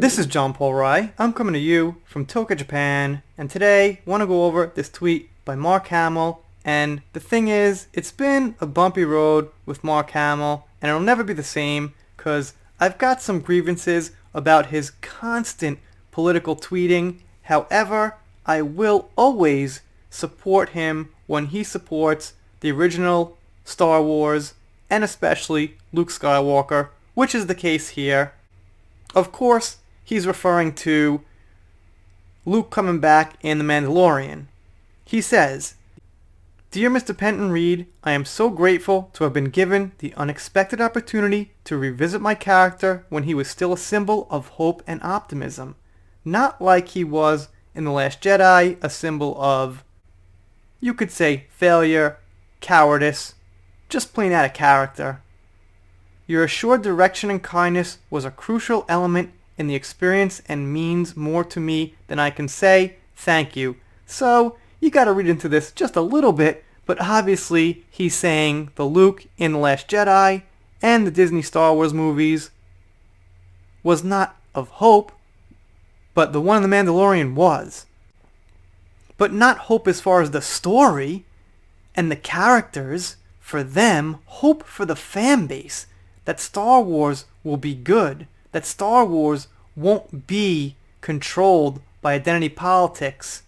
This is John Paul Rai. I'm coming to you from Tokyo, Japan, and today I want to go over this tweet by Mark Hamill. And the thing is, it's been a bumpy road with Mark Hamill, and it'll never be the same because I've got some grievances about his constant political tweeting. However, I will always support him when he supports the original Star Wars and especially Luke Skywalker, which is the case here. Of course, he's referring to Luke coming back in The Mandalorian. He says, "Dear Mr. Penton Reed, I am so grateful to have been given the unexpected opportunity to revisit my character when he was still a symbol of hope and optimism. Not like he was in The Last Jedi, a symbol of, you could say, failure, cowardice, just plain out of character. Your assured direction and kindness was a crucial element in the experience and means more to me than I can say thank you." So, you gotta read into this just a little bit, but obviously he's saying the Luke in The Last Jedi and the Disney Star Wars movies was not of hope, but the one in The Mandalorian was. But not hope as far as the story and the characters. For them, hope for the fan base. That Star Wars will be good. That Star Wars won't be controlled by identity politics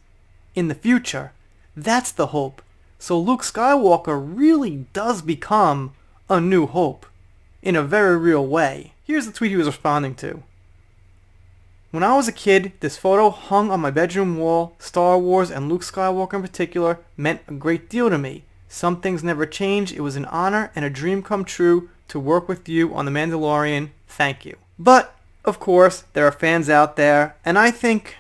in the future. That's the hope. So Luke Skywalker really does become a new hope in a very real way. Here's the tweet he was responding to. "When I was a kid, this photo hung on my bedroom wall. Star Wars and Luke Skywalker in particular meant a great deal to me. Some things never change. It was an honor and a dream come true to work with you on The Mandalorian. Thank you." But, of course, there are fans out there, and I think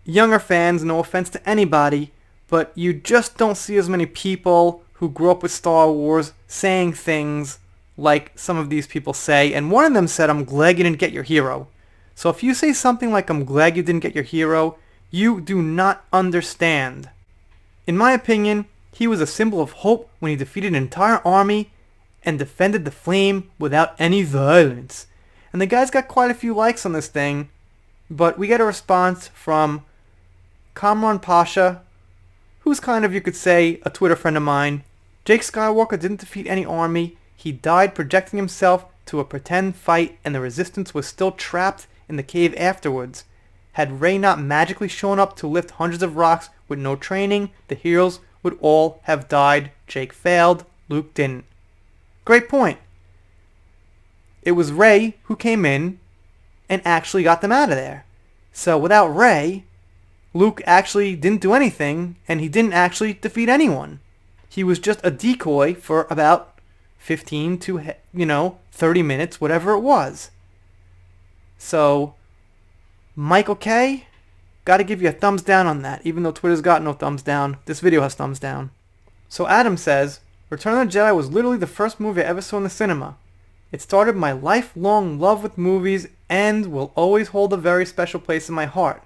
younger fans, no offense to anybody, but you just don't see as many people who grew up with Star Wars saying things like some of these people say, and one of them said, "I'm glad you didn't get your hero." So if you say something like, "I'm glad you didn't get your hero," you do not understand. In my opinion, he was a symbol of hope when he defeated an entire army and defended the flame without any violence. And the guy's got quite a few likes on this thing, but we get a response from Kamran Pasha, who's kind of, you could say, a Twitter friend of mine. "Jake Skywalker didn't defeat any army. He died projecting himself to a pretend fight, and the resistance was still trapped in the cave afterwards. Had Rey not magically shown up to lift hundreds of rocks with no training, the heroes would all have died. Jake failed. Luke didn't." Great point. It was Rey who came in and actually got them out of there. So without Rey, Luke actually didn't do anything, and he didn't actually defeat anyone. He was just a decoy for about 15 to 30 minutes, whatever it was. So, Michael K., gotta give you a thumbs down on that. Even though Twitter's got no thumbs down, this video has thumbs down. So Adam says, "Return of the Jedi was literally the first movie I ever saw in the cinema. It started my lifelong love with movies and will always hold a very special place in my heart.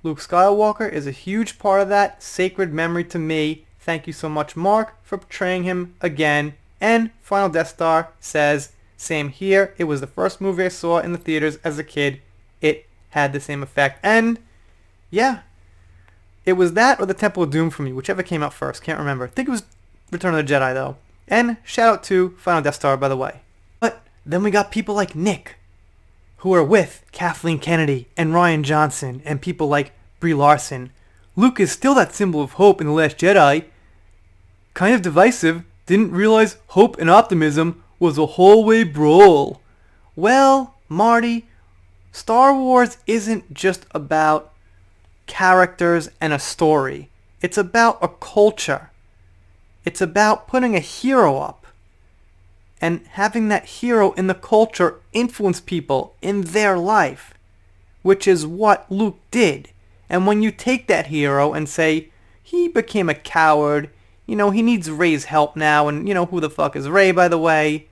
Luke Skywalker is a huge part of that sacred memory to me. Thank you so much, Mark, for portraying him again." And Final Death Star says, "Same here. It was the first movie I saw in the theaters as a kid. It had the same effect." And yeah, it was that or the Temple of Doom for me, whichever came out first. Can't remember. I think it was Return of the Jedi, though. And shout out to Final Death Star, by the way. But then we got people like Nick, who are with Kathleen Kennedy and Ryan Johnson, and people like Brie Larson. "Luke is still that symbol of hope in The Last Jedi. Kind of divisive. Didn't realize hope and optimism was a hallway brawl." Well, Marty, Star Wars isn't just about characters and a story. It's about a culture. It's about putting a hero up and having that hero in the culture influence people in their life, which is what Luke did. And when you take that hero and say, he became a coward, he needs Rey's help now, and who the fuck is Rey, by the way,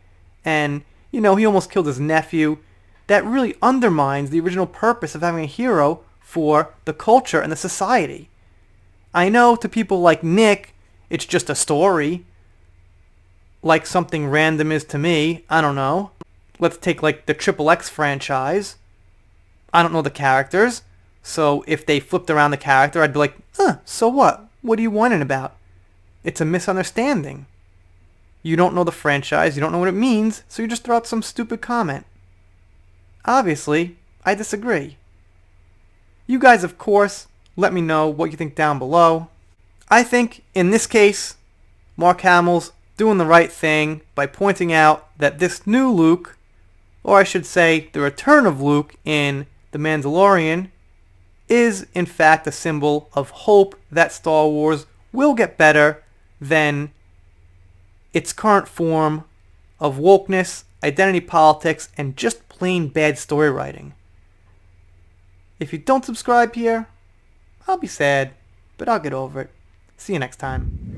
and he almost killed his nephew, that really undermines the original purpose of having a hero for the culture and the society. I know to people like Nick, it's just a story, like something random is to me. I don't know. Let's take like the Triple X franchise. I don't know the characters, so if they flipped around the character, I'd be like, so what? What are you whining about? It's a misunderstanding. You don't know the franchise, you don't know what it means, so you just throw out some stupid comment. Obviously, I disagree. You guys, of course, let me know what you think down below. I think, in this case, Mark Hamill's doing the right thing by pointing out that this new Luke, or I should say the return of Luke in The Mandalorian, is in fact a symbol of hope that Star Wars will get better than its current form of wokeness, identity politics, and just plain bad story writing. If you don't subscribe here, I'll be sad, but I'll get over it. See you next time.